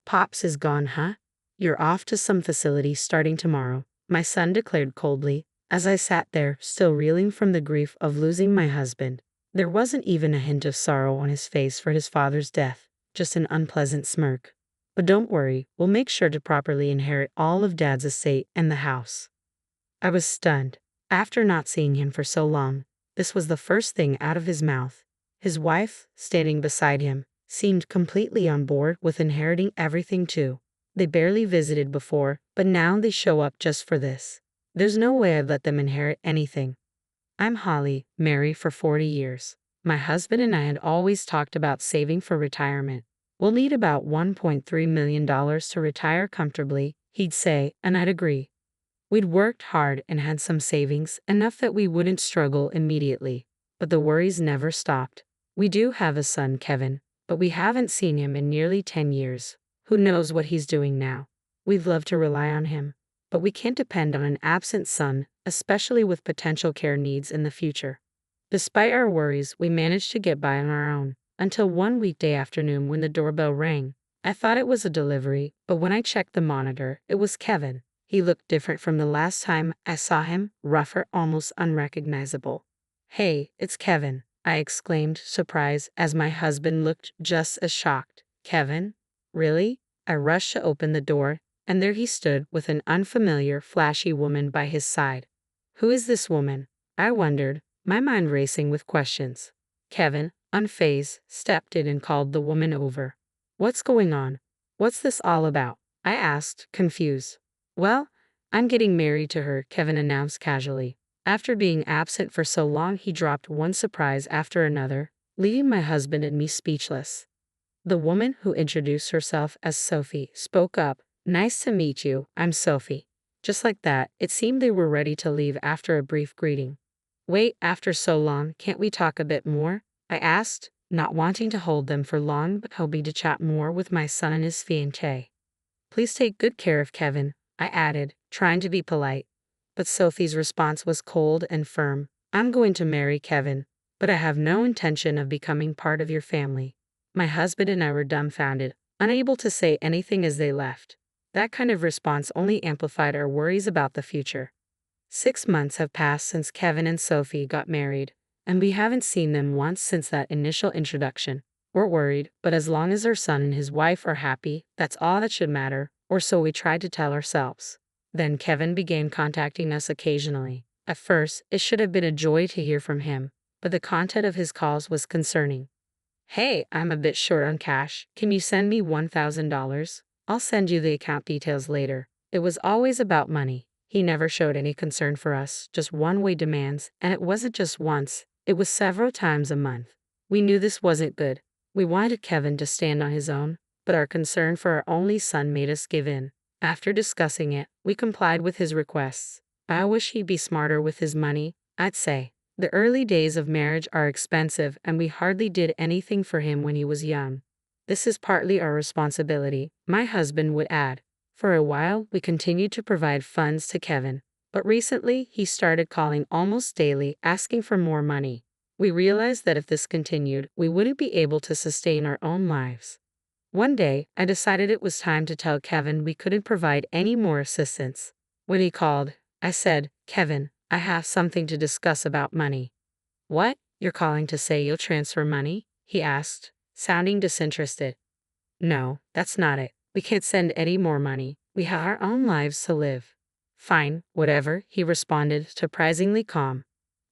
Pops is gone, huh? You're off to some facility starting tomorrow, my son declared coldly, as I sat there, still reeling from the grief of losing my husband. There wasn't even a hint of sorrow on his face for his father's death, just an unpleasant smirk. But don't worry, we'll make sure to properly inherit all of Dad's estate and the house. I was stunned. After not seeing him for so long, this was the first thing out of his mouth. His wife, standing beside him, seemed completely on board with inheriting everything too. They barely visited before, but now they show up just for this. There's no way I'd let them inherit anything. I'm Holly, married for 40 years. My husband and I had always talked about saving for retirement. We'll need about $1.3 million to retire comfortably, he'd say, and I'd agree. We'd worked hard and had some savings, enough that we wouldn't struggle immediately. But the worries never stopped. We do have a son, Kevin, but we haven't seen him in nearly 10 years. Who knows what he's doing now? We'd love to rely on him, but we can't depend on an absent son, especially with potential care needs in the future. Despite our worries, we managed to get by on our own, until one weekday afternoon when the doorbell rang. I thought it was a delivery, but when I checked the monitor, it was Kevin. He looked different from the last time I saw him, rougher, almost unrecognizable. "Hey, it's Kevin," I exclaimed, surprised, as my husband looked just as shocked. "Kevin? Really?" I rushed to open the door, and there he stood with an unfamiliar, flashy woman by his side. Who is this woman? I wondered, my mind racing with questions. Kevin, unfazed, stepped in and called the woman over. "What's going on? What's this all about?" I asked, confused. "Well, I'm getting married to her," Kevin announced casually. After being absent for so long, he dropped one surprise after another, leaving my husband and me speechless. The woman, who introduced herself as Sophie, spoke up. "Nice to meet you, I'm Sophie." Just like that, it seemed they were ready to leave after a brief greeting. "Wait, after so long, can't we talk a bit more?" I asked, not wanting to hold them for long but hoping to chat more with my son and his fiancée. "Please take good care of Kevin," I added, trying to be polite. But Sophie's response was cold and firm. "I'm going to marry Kevin, but I have no intention of becoming part of your family." My husband and I were dumbfounded, unable to say anything as they left. That kind of response only amplified our worries about the future. 6 months have passed since Kevin and Sophie got married, and we haven't seen them once since that initial introduction. We're worried, but as long as our son and his wife are happy, that's all that should matter, or so we tried to tell ourselves. Then Kevin began contacting us occasionally. At first, it should have been a joy to hear from him, but the content of his calls was concerning. "Hey, I'm a bit short on cash. Can you send me $1,000? I'll send you the account details later." It was always about money. He never showed any concern for us, just one-way demands, and it wasn't just once, it was several times a month. We knew this wasn't good. We wanted Kevin to stand on his own, but our concern for our only son made us give in. After discussing it, we complied with his requests. I wish he'd be smarter with his money, I'd say. The early days of marriage are expensive, and we hardly did anything for him when he was young. "This is partly our responsibility," my husband would add. For a while, we continued to provide funds to Kevin, but recently he started calling almost daily, asking for more money. We realized that if this continued, we wouldn't be able to sustain our own lives. One day, I decided it was time to tell Kevin we couldn't provide any more assistance. When he called, I said, "Kevin, I have something to discuss about money." "What? You're calling to say you'll transfer money?" he asked, sounding disinterested. "No, that's not it. We can't send any more money. We have our own lives to live." "Fine, whatever," he responded, surprisingly calm.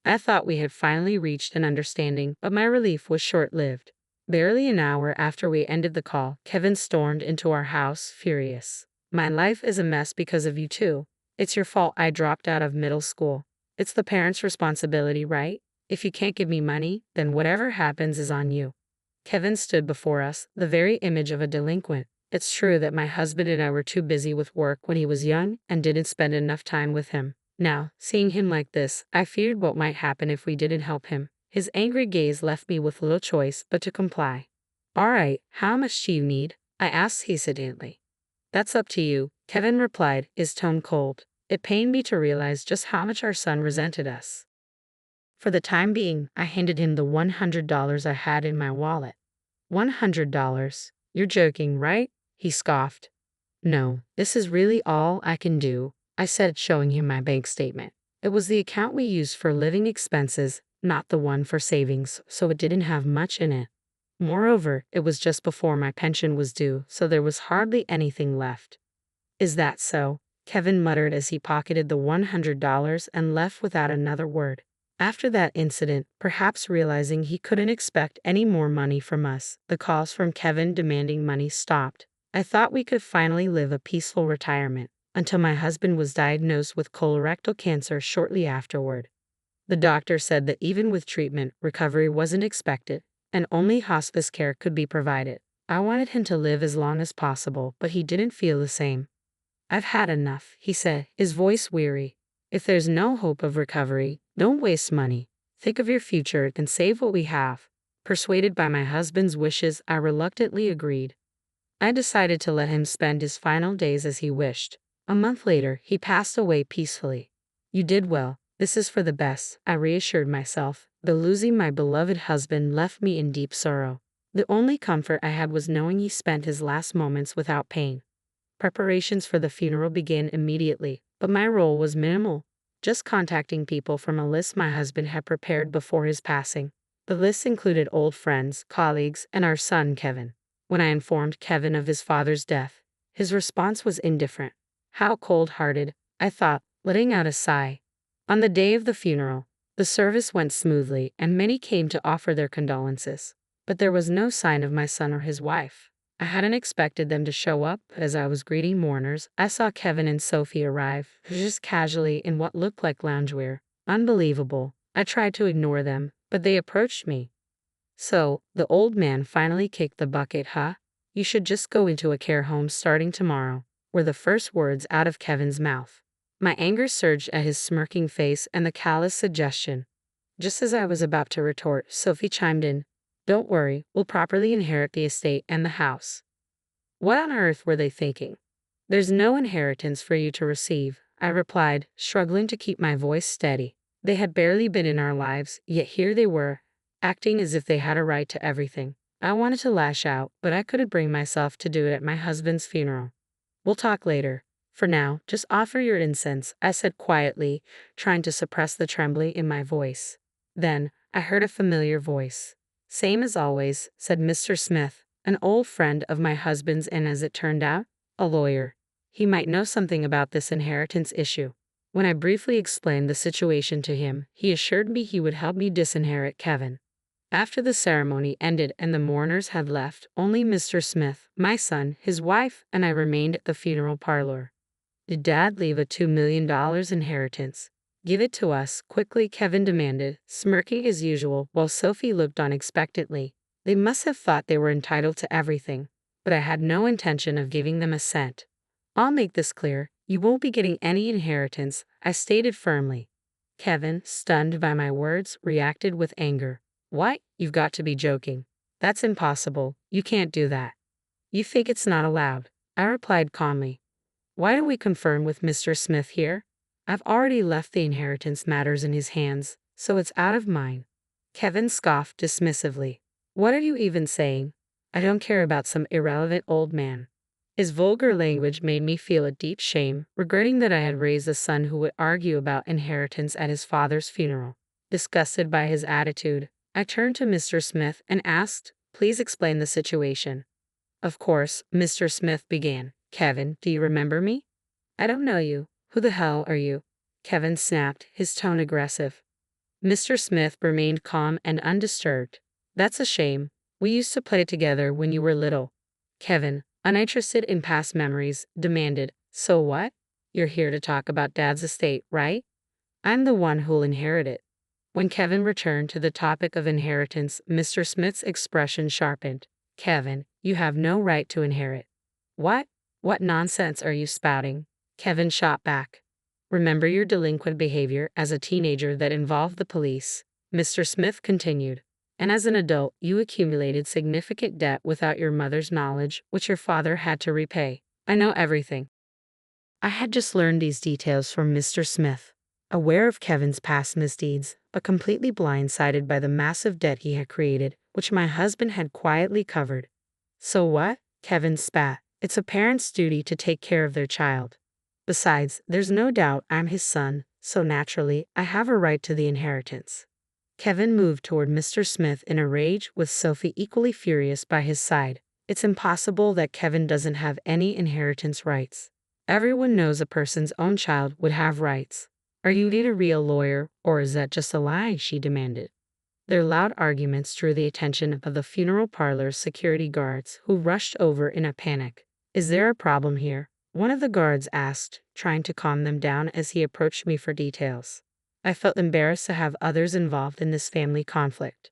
I thought we had finally reached an understanding, but my relief was short-lived. Barely an hour after we ended the call, Kevin stormed into our house, furious. "My life is a mess because of you too. It's your fault I dropped out of middle school. It's the parents' responsibility, right? If you can't give me money, then whatever happens is on you." Kevin stood before us, the very image of a delinquent. It's true that my husband and I were too busy with work when he was young and didn't spend enough time with him. Now, seeing him like this, I feared what might happen if we didn't help him. His angry gaze left me with little choice but to comply. "All right, how much do you need?" I asked hesitantly. "That's up to you," Kevin replied, his tone cold. It pained me to realize just how much our son resented us. For the time being, I handed him the $100 I had in my wallet. $100? You're joking, right? he scoffed. No, this is really all I can do, I said, showing him my bank statement. It was the account we used for living expenses, not the one for savings, so it didn't have much in it. Moreover, it was just before my pension was due, so there was hardly anything left. Is that so? Kevin muttered as he pocketed the $100 and left without another word. After that incident, perhaps realizing he couldn't expect any more money from us, the calls from Kevin demanding money stopped. I thought we could finally live a peaceful retirement, until my husband was diagnosed with colorectal cancer shortly afterward. The doctor said that even with treatment, recovery wasn't expected, and only hospice care could be provided. I wanted him to live as long as possible, but he didn't feel the same. I've had enough, he said, his voice weary. If there's no hope of recovery, don't waste money. Think of your future and save what we have. Persuaded by my husband's wishes, I reluctantly agreed. I decided to let him spend his final days as he wished. A month later, he passed away peacefully. You did well. This is for the best, I reassured myself, though losing my beloved husband left me in deep sorrow. The only comfort I had was knowing he spent his last moments without pain. Preparations for the funeral began immediately, but my role was minimal, just contacting people from a list my husband had prepared before his passing. The list included old friends, colleagues, and our son, Kevin. When I informed Kevin of his father's death, his response was indifferent. How cold-hearted, I thought, letting out a sigh. On the day of the funeral, the service went smoothly and many came to offer their condolences. But there was no sign of my son or his wife. I hadn't expected them to show up, but as I was greeting mourners, I saw Kevin and Sophie arrive, just casually in what looked like loungewear. Unbelievable. I tried to ignore them, but they approached me. So, the old man finally kicked the bucket, huh? You should just go into a care home starting tomorrow, were the first words out of Kevin's mouth. My anger surged at his smirking face and the callous suggestion. Just as I was about to retort, Sophie chimed in. Don't worry, we'll properly inherit the estate and the house. What on earth were they thinking? There's no inheritance for you to receive, I replied, struggling to keep my voice steady. They had barely been in our lives, yet here they were, acting as if they had a right to everything. I wanted to lash out, but I couldn't bring myself to do it at my husband's funeral. We'll talk later. For now, just offer your incense, I said quietly, trying to suppress the trembling in my voice. Then, I heard a familiar voice. Same as always, said Mr. Smith, an old friend of my husband's and, as it turned out, a lawyer. He might know something about this inheritance issue. When I briefly explained the situation to him, he assured me he would help me disinherit Kevin. After the ceremony ended and the mourners had left, only Mr. Smith, my son, his wife, and I remained at the funeral parlor. Did Dad leave a $2 million inheritance? Give it to us, quickly, Kevin demanded, smirking as usual while Sophie looked on expectantly. They must have thought they were entitled to everything, but I had no intention of giving them a cent. I'll make this clear, you won't be getting any inheritance, I stated firmly. Kevin, stunned by my words, reacted with anger. What? You've got to be joking. That's impossible, you can't do that. You think it's not allowed, I replied calmly. Why don't we confirm with Mr. Smith here? I've already left the inheritance matters in his hands, so it's out of mine. Kevin scoffed dismissively. What are you even saying? I don't care about some irrelevant old man. His vulgar language made me feel a deep shame, regretting that I had raised a son who would argue about inheritance at his father's funeral. Disgusted by his attitude, I turned to Mr. Smith and asked, please explain the situation. Of course, Mr. Smith began. Kevin, do you remember me? I don't know you. Who the hell are you? Kevin snapped, his tone aggressive. Mr. Smith remained calm and undisturbed. That's a shame. We used to play together when you were little. Kevin, uninterested in past memories, demanded, so what? You're here to talk about Dad's estate, right? I'm the one who'll inherit it. When Kevin returned to the topic of inheritance, Mr. Smith's expression sharpened. Kevin, you have no right to inherit. What? What nonsense are you spouting? Kevin shot back. Remember your delinquent behavior as a teenager that involved the police, Mr. Smith continued. And as an adult, you accumulated significant debt without your mother's knowledge, which your father had to repay. I know everything. I had just learned these details from Mr. Smith, aware of Kevin's past misdeeds, but completely blindsided by the massive debt he had created, which my husband had quietly covered. So what? Kevin spat. It's a parent's duty to take care of their child. Besides, there's no doubt I'm his son, so naturally, I have a right to the inheritance. Kevin moved toward Mr. Smith in a rage, with Sophie equally furious by his side. It's impossible that Kevin doesn't have any inheritance rights. Everyone knows a person's own child would have rights. Are you a real lawyer, or is that just a lie? She demanded. Their loud arguments drew the attention of the funeral parlor's security guards, who rushed over in a panic. Is there a problem here? One of the guards asked, trying to calm them down as he approached me for details. I felt embarrassed to have others involved in this family conflict.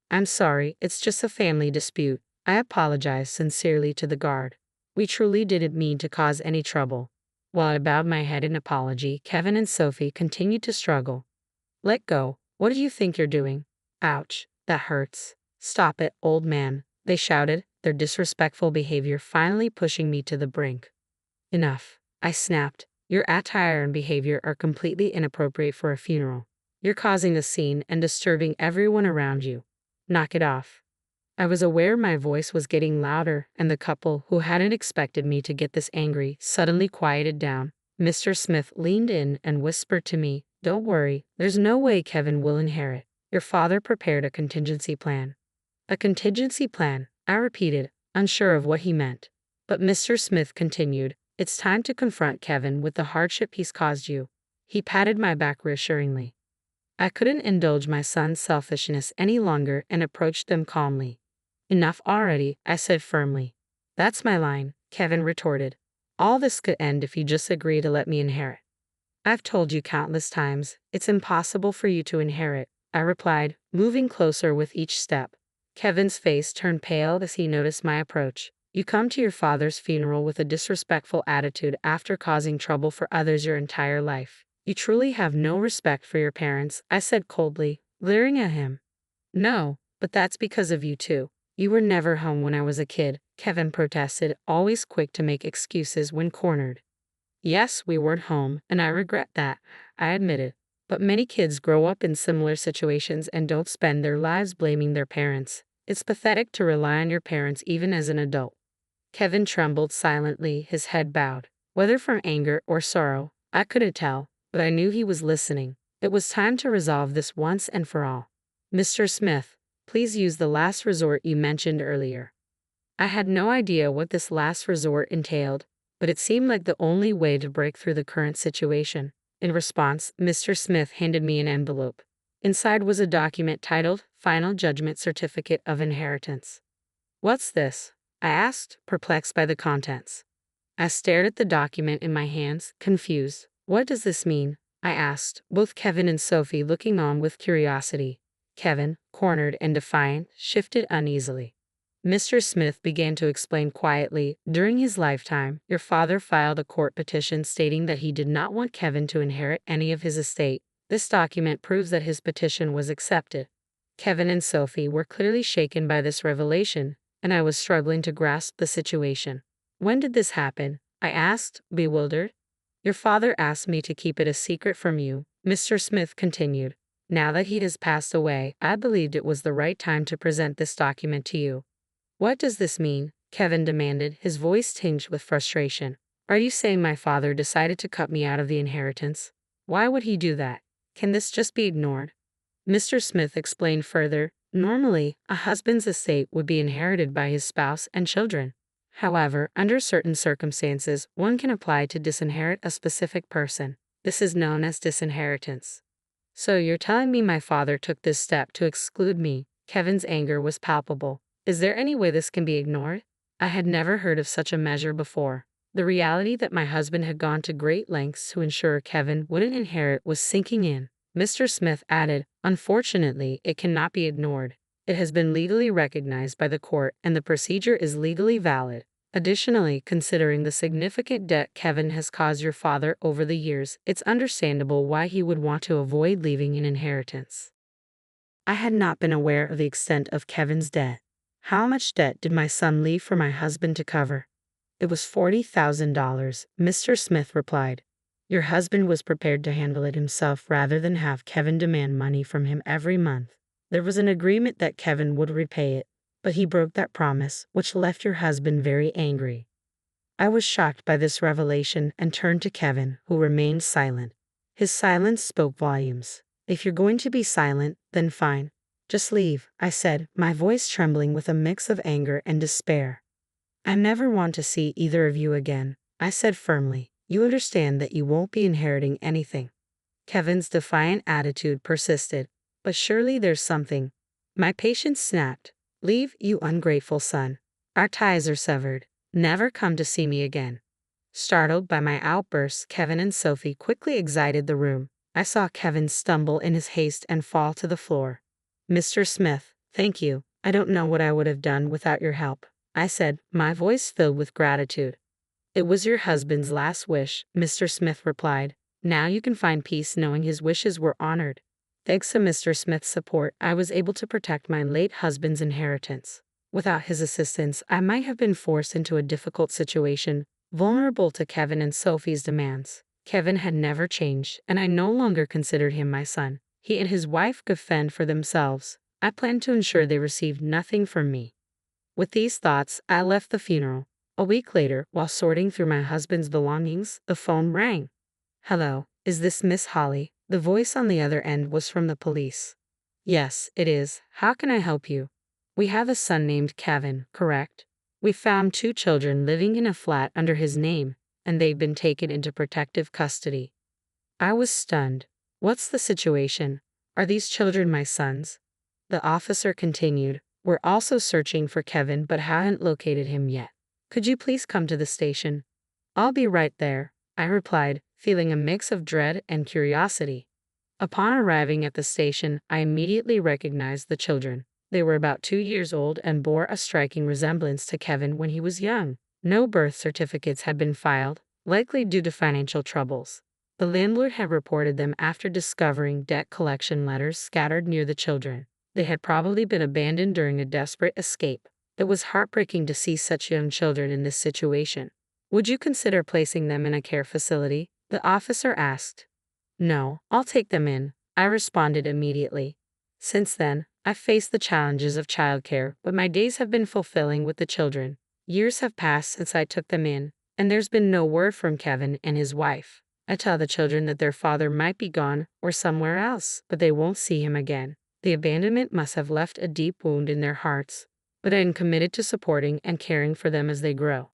I'm sorry, it's just a family dispute. I apologized sincerely to the guard. We truly didn't mean to cause any trouble. While I bowed my head in apology, Kevin and Sophie continued to struggle. Let go. What do you think you're doing? Ouch, that hurts. Stop it, old man, they shouted, their disrespectful behavior finally pushing me to the brink. Enough, I snapped. Your attire and behavior are completely inappropriate for a funeral. You're causing a scene and disturbing everyone around you. Knock it off. I was aware my voice was getting louder, and the couple, who hadn't expected me to get this angry, suddenly quieted down. Mr. Smith leaned in and whispered to me, "Don't worry, there's no way Kevin will inherit. Your father prepared a contingency plan." A contingency plan, I repeated, unsure of what he meant. But Mr. Smith continued, "It's time to confront Kevin with the hardship he's caused you." He patted my back reassuringly. I couldn't indulge my son's selfishness any longer and approached them calmly. "Enough already," I said firmly. "That's my line," Kevin retorted. "All this could end if you just agree to let me inherit." "I've told you countless times, it's impossible for you to inherit," I replied, moving closer with each step. Kevin's face turned pale as he noticed my approach. "You come to your father's funeral with a disrespectful attitude after causing trouble for others your entire life. You truly have no respect for your parents," I said coldly, glaring at him. "No, but that's because of you too. You were never home when I was a kid," Kevin protested, always quick to make excuses when cornered. "Yes, we weren't home, and I regret that," I admitted. "But many kids grow up in similar situations and don't spend their lives blaming their parents. It's pathetic to rely on your parents even as an adult." Kevin trembled silently, his head bowed. Whether from anger or sorrow, I couldn't tell, but I knew he was listening. It was time to resolve this once and for all. "Mr. Smith, please use the last resort you mentioned earlier." I had no idea what this last resort entailed, but it seemed like the only way to break through the current situation. In response, Mr. Smith handed me an envelope. Inside was a document titled Final Judgment Certificate of Inheritance. "What's this?" I asked, perplexed by the contents. I stared at the document in my hands, confused. "What does this mean?" I asked, both Kevin and Sophie looking on with curiosity. Kevin, cornered and defiant, shifted uneasily. Mr. Smith began to explain quietly, "During his lifetime, your father filed a court petition stating that he did not want Kevin to inherit any of his estate. This document proves that his petition was accepted." Kevin and Sophie were clearly shaken by this revelation, and I was struggling to grasp the situation. "When did this happen?" I asked, bewildered. "Your father asked me to keep it a secret from you," Mr. Smith continued. "Now that he has passed away, I believed it was the right time to present this document to you." "What does this mean?" Kevin demanded, his voice tinged with frustration. "Are you saying my father decided to cut me out of the inheritance? Why would he do that? Can this just be ignored?" Mr. Smith explained further, "Normally, a husband's estate would be inherited by his spouse and children. However, under certain circumstances, one can apply to disinherit a specific person. This is known as disinheritance." "So you're telling me my father took this step to exclude me?" Kevin's anger was palpable. "Is there any way this can be ignored?" I had never heard of such a measure before. The reality that my husband had gone to great lengths to ensure Kevin wouldn't inherit was sinking in. Mr. Smith added, "Unfortunately, it cannot be ignored. It has been legally recognized by the court, and the procedure is legally valid. Additionally, considering the significant debt Kevin has caused your father over the years, it's understandable why he would want to avoid leaving an inheritance." I had not been aware of the extent of Kevin's debt. How much debt did my son leave for my husband to cover? "It was $40,000, Mr. Smith replied. "Your husband was prepared to handle it himself rather than have Kevin demand money from him every month. There was an agreement that Kevin would repay it, but he broke that promise, which left your husband very angry." I was shocked by this revelation and turned to Kevin, who remained silent. His silence spoke volumes. If you're going to be silent, then fine. Just leave, I said, my voice trembling with a mix of anger and despair. I never want to see either of you again, I said firmly. You understand that you won't be inheriting anything. Kevin's defiant attitude persisted. But surely there's something. My patience snapped. Leave, you ungrateful son. Our ties are severed. Never come to see me again. Startled by my outburst, Kevin and Sophie quickly exited the room. I saw Kevin stumble in his haste and fall to the floor. Mr. Smith, thank you. I don't know what I would have done without your help, I said, my voice filled with gratitude. It was your husband's last wish, Mr. Smith replied. Now you can find peace knowing his wishes were honored. Thanks to Mr. Smith's support, I was able to protect my late husband's inheritance. Without his assistance, I might have been forced into a difficult situation, vulnerable to Kevin and Sophie's demands. Kevin had never changed, and I no longer considered him my son. He and his wife could fend for themselves. I planned to ensure they received nothing from me. With these thoughts, I left the funeral. A week later, while sorting through my husband's belongings, the phone rang. Hello, is this Miss Holly? The voice on the other end was from the police. Yes, it is. How can I help you? We have a son named Kevin, correct? We found 2 children living in a flat under his name, and they've been taken into protective custody. I was stunned. What's the situation? Are these children my sons? The officer continued. We're also searching for Kevin but haven't located him yet. Could you please come to the station? I'll be right there, I replied, feeling a mix of dread and curiosity. Upon arriving at the station, I immediately recognized the children. They were about 2 years old and bore a striking resemblance to Kevin when he was young. No birth certificates had been filed, likely due to financial troubles. The landlord had reported them after discovering debt collection letters scattered near the children. They had probably been abandoned during a desperate escape. It was heartbreaking to see such young children in this situation. Would you consider placing them in a care facility? The officer asked. No, I'll take them in, I responded immediately. Since then, I've faced the challenges of childcare, but my days have been fulfilling with the children. Years have passed since I took them in, and there's been no word from Kevin and his wife. I tell the children that their father might be gone or somewhere else, but they won't see him again. The abandonment must have left a deep wound in their hearts, but I am committed to supporting and caring for them as they grow.